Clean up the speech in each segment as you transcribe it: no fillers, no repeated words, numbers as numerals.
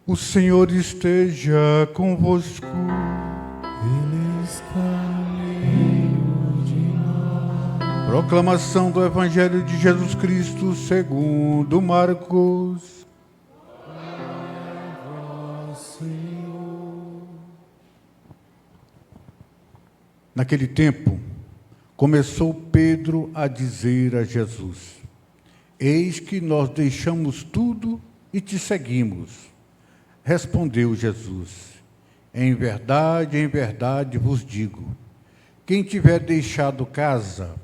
O Senhor esteja convosco. Ele está no meio de nós. Proclamação do Evangelho de Jesus Cristo segundo Marcos. Glória a vós, Senhor. Naquele tempo, começou Pedro a dizer a Jesus: Eis que nós deixamos tudo e te seguimos. Respondeu Jesus: em verdade vos digo, quem tiver deixado casa,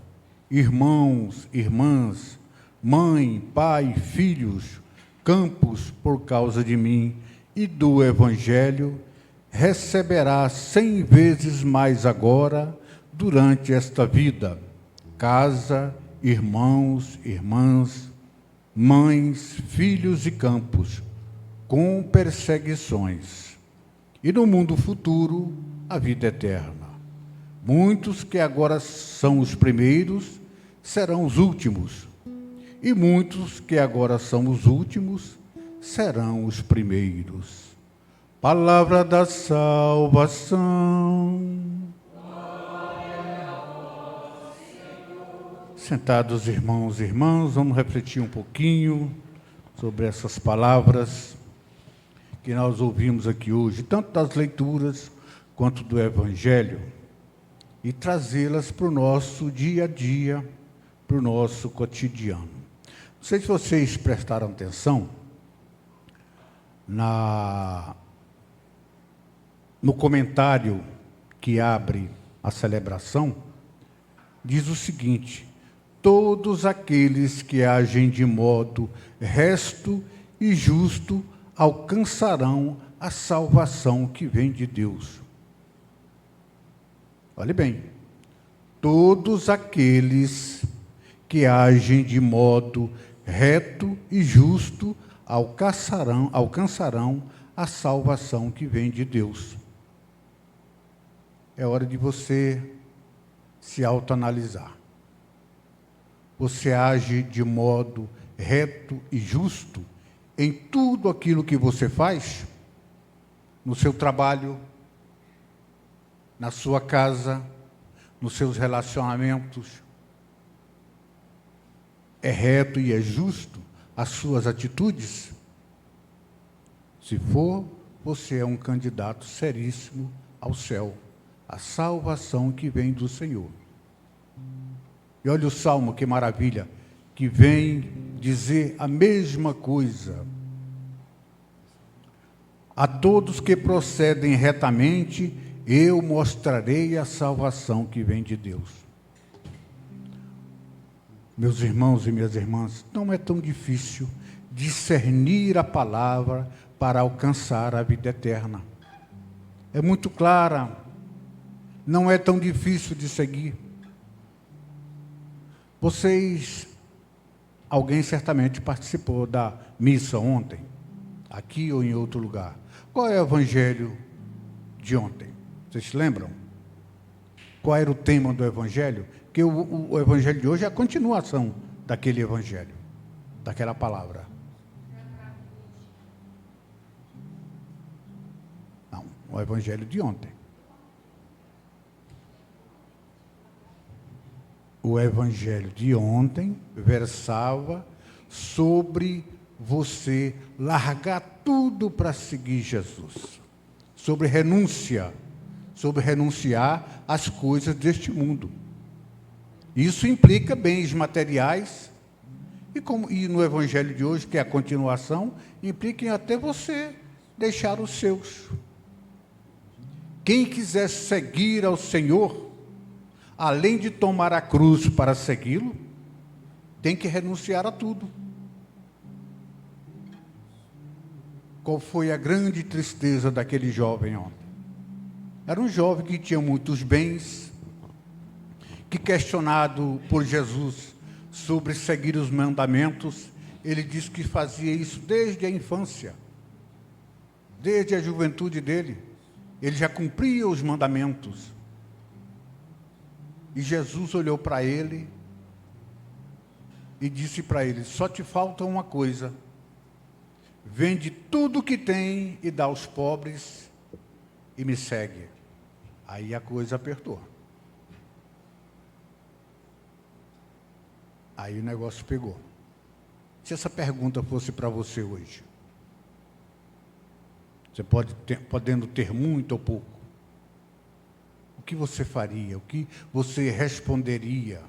irmãos, irmãs, mãe, pai, filhos, campos, por causa de mim e do Evangelho, receberá 100 vezes mais agora, durante esta vida, casa, irmãos, irmãs, mães, filhos e campos, com perseguições, e no mundo futuro, a vida eterna. Muitos que agora são os primeiros, serão os últimos, e muitos que agora são os últimos, serão os primeiros. Palavra da salvação. Glória a vós, Senhor. Sentados, irmãos e irmãs, vamos refletir um pouquinho sobre essas palavras que nós ouvimos aqui hoje, tanto das leituras quanto do Evangelho, e trazê-las para o nosso dia a dia, para o nosso cotidiano. Não sei se vocês prestaram atenção no comentário que abre a celebração, diz o seguinte: todos aqueles que agem de modo reto e justo alcançarão a salvação que vem de Deus. Olhe bem, todos aqueles que agem de modo reto e justo alcançarão a salvação que vem de Deus. É hora de você se autoanalisar. Você age de modo reto e justo em tudo aquilo que você faz, no seu trabalho, na sua casa, nos seus relacionamentos? É reto e é justo as suas atitudes? Se for, você é um candidato seríssimo ao céu, à salvação que vem do Senhor. E olha o Salmo, que maravilha, que vem dizer a mesma coisa. A todos que procedem retamente, eu mostrarei a salvação que vem de Deus. Meus irmãos e minhas irmãs, não é tão difícil discernir a palavra para alcançar a vida eterna. É muito clara, não é tão difícil de seguir. Alguém certamente participou da missa ontem, aqui ou em outro lugar. Qual é o evangelho de ontem? Vocês se lembram? Qual era o tema do evangelho? Porque o evangelho de hoje é a continuação daquele evangelho, daquela palavra. Não, o evangelho de ontem. O evangelho de ontem versava sobre você largar tudo para seguir Jesus, sobre renúncia, sobre renunciar às coisas deste mundo. Isso implica bens materiais, e no evangelho de hoje, que é a continuação, implica em até você deixar os seus. Quem quiser seguir ao Senhor, além de tomar a cruz para segui-lo, tem que renunciar a tudo. Qual foi a grande tristeza daquele jovem ontem? Era um jovem que tinha muitos bens, que, questionado por Jesus sobre seguir os mandamentos, ele disse que fazia isso desde a infância, desde a juventude dele. Ele já cumpria os mandamentos. E Jesus olhou para ele e disse para ele: só te falta uma coisa. Vende tudo o que tem e dá aos pobres e me segue. Aí a coisa apertou. Aí o negócio pegou. Se essa pergunta fosse para você hoje, você podendo ter muito ou pouco, o que você faria? O que você responderia?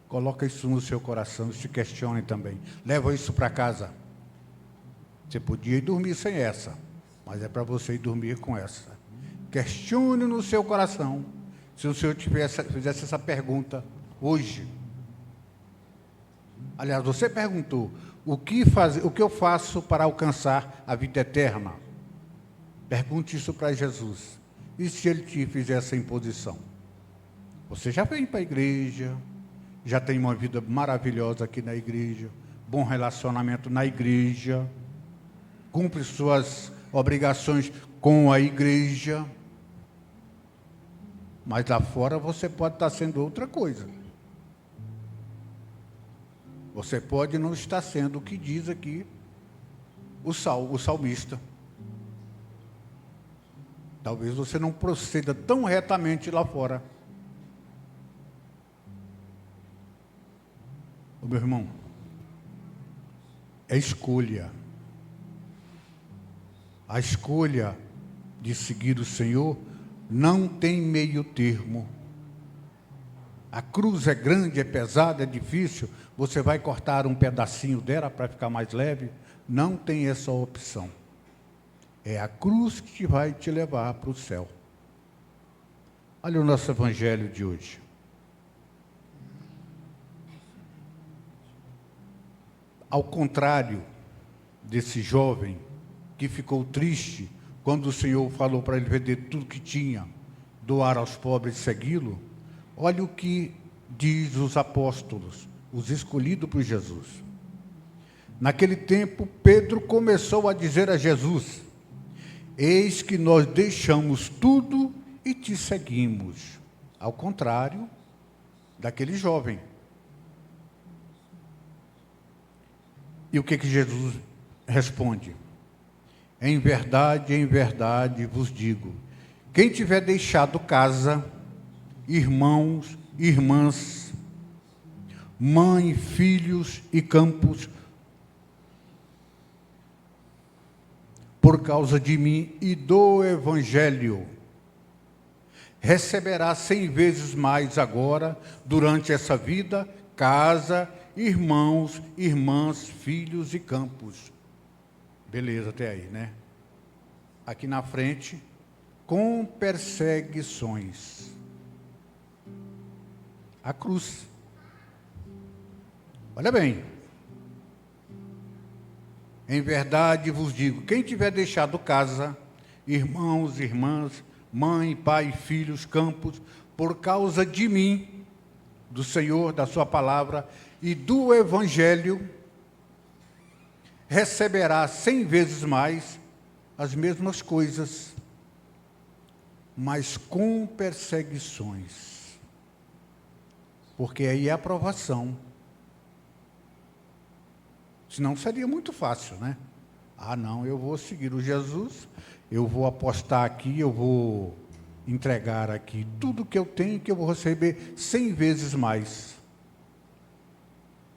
Coloca isso no seu coração e se questione também. Leva isso para casa. Você podia ir dormir sem essa, mas é para você ir dormir com essa. Questione no seu coração. Se o Senhor fizesse essa pergunta hoje. Aliás, você perguntou, o que eu faço para alcançar a vida eterna? Pergunte isso para Jesus. E se Ele te fizer essa imposição? Você já vem para a igreja, já tem uma vida maravilhosa aqui na igreja, bom relacionamento na igreja, cumpre suas obrigações com a igreja, mas lá fora você pode estar sendo outra coisa. Você pode não estar sendo o que diz aqui o salmista. Talvez você não proceda tão retamente lá fora. Ô, meu irmão, é escolha. A escolha de seguir o Senhor não tem meio termo. A cruz é grande, é pesada, é difícil. Você vai cortar um pedacinho dela para ficar mais leve? Não tem essa opção. É a cruz que vai te levar para o céu. Olha o nosso evangelho de hoje. Ao contrário desse jovem que ficou triste quando o Senhor falou para ele vender tudo que tinha, doar aos pobres e segui-lo, olha o que diz os apóstolos, os escolhidos por Jesus. Naquele tempo, Pedro começou a dizer a Jesus: eis que nós deixamos tudo e te seguimos. Ao contrário daquele jovem. E o que Jesus responde? Em verdade vos digo, quem tiver deixado casa, irmãos, irmãs, mãe, filhos e campos, por causa de mim e do Evangelho, receberá 100 vezes mais agora, durante essa vida, casa, irmãos, irmãs, filhos e campos. Beleza, até aí, né? Aqui na frente, com perseguições. A cruz. Olha bem. Em verdade vos digo, quem tiver deixado casa, irmãos, irmãs, mãe, pai, filhos, campos, por causa de mim, do Senhor, da sua palavra e do Evangelho, receberá 100 vezes mais as mesmas coisas, mas com perseguições. Porque aí é aprovação. Senão seria muito fácil, né? Ah, não, eu vou seguir o Jesus, eu vou apostar aqui, eu vou entregar aqui tudo que eu tenho, que eu vou receber 100 vezes mais.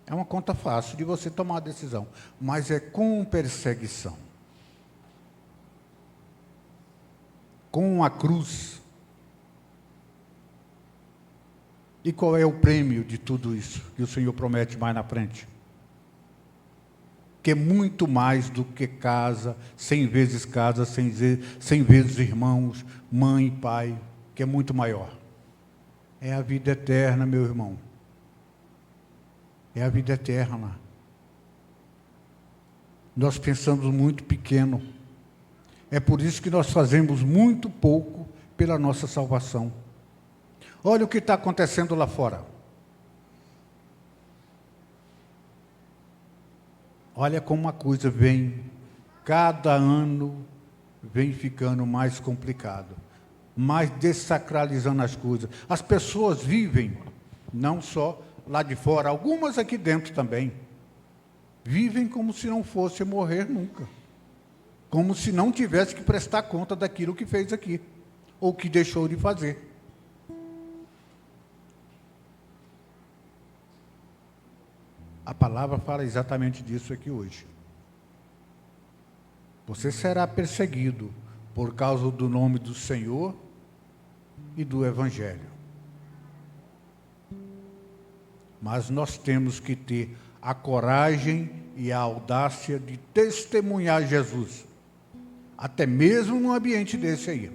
É uma conta fácil de você tomar a decisão, mas é com perseguição. Com a cruz. E qual é o prêmio de tudo isso que o Senhor promete mais na frente? Que é muito mais do que casa, 100 vezes casa, 100 vezes irmãos, mãe, pai, que é muito maior. É a vida eterna, meu irmão. É a vida eterna. Nós pensamos muito pequeno. É por isso que nós fazemos muito pouco pela nossa salvação. Olha o que está acontecendo lá fora. Olha como uma coisa vem cada ano vem ficando mais complicado, mais dessacralizando as coisas. As pessoas vivem, não só lá de fora, algumas aqui dentro também, vivem como se não fosse morrer nunca, como se não tivesse que prestar conta daquilo que fez aqui, ou que deixou de fazer. A palavra fala exatamente disso aqui hoje. Você será perseguido por causa do nome do Senhor e do Evangelho. Mas nós temos que ter a coragem e a audácia de testemunhar Jesus, até mesmo num ambiente desse aí.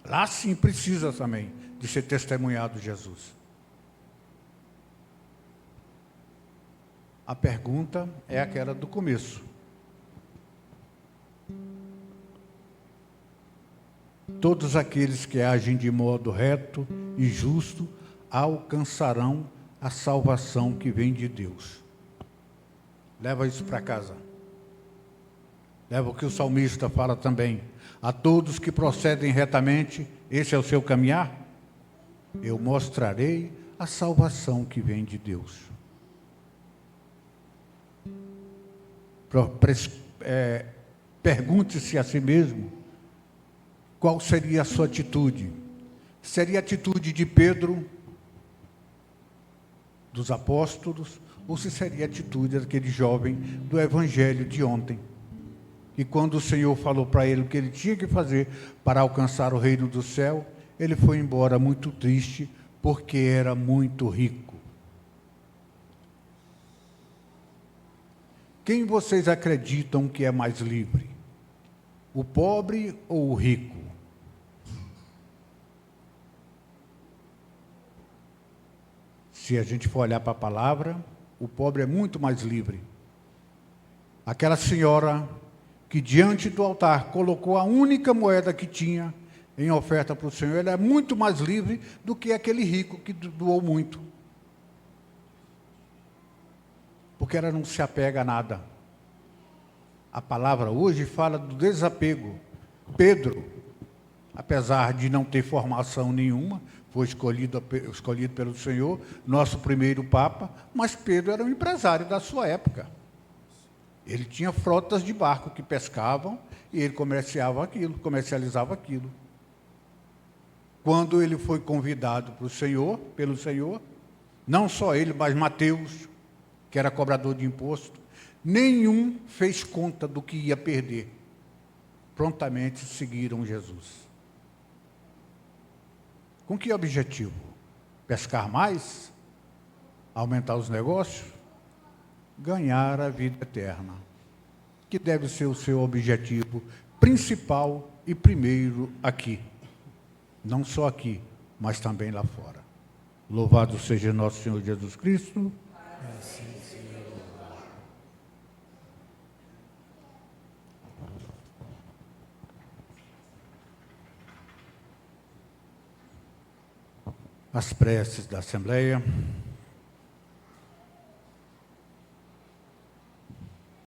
Lá sim precisa também de ser testemunhado Jesus. A pergunta é aquela do começo. Todos aqueles que agem de modo reto e justo alcançarão a salvação que vem de Deus. Leva isso para casa. Leva o que o salmista fala também. A todos que procedem retamente, esse é o seu caminhar? Eu mostrarei a salvação que vem de Deus. Pergunte-se a si mesmo, qual seria a sua atitude? Seria a atitude de Pedro, dos apóstolos, ou se seria a atitude daquele jovem do Evangelho de ontem? E quando o Senhor falou para ele o que ele tinha que fazer para alcançar o reino do céu, ele foi embora muito triste, porque era muito rico. Quem vocês acreditam que é mais livre? O pobre ou o rico? Se a gente for olhar para a palavra, o pobre é muito mais livre. Aquela senhora que diante do altar colocou a única moeda que tinha em oferta para o Senhor, ela é muito mais livre do que aquele rico que doou muito. Porque ela não se apega a nada. A palavra hoje fala do desapego. Pedro, apesar de não ter formação nenhuma, foi escolhido pelo Senhor, nosso primeiro Papa, mas Pedro era um empresário da sua época. Ele tinha frotas de barco que pescavam e ele comercializava aquilo. Quando ele foi convidado pelo Senhor, não só ele, mas Mateus, que era cobrador de imposto, nenhum fez conta do que ia perder. Prontamente seguiram Jesus. Com que objetivo? Pescar mais? Aumentar os negócios? Ganhar a vida eterna, que deve ser o seu objetivo principal e primeiro aqui. Não só aqui, mas também lá fora. Louvado seja nosso Senhor Jesus Cristo. As preces da Assembleia.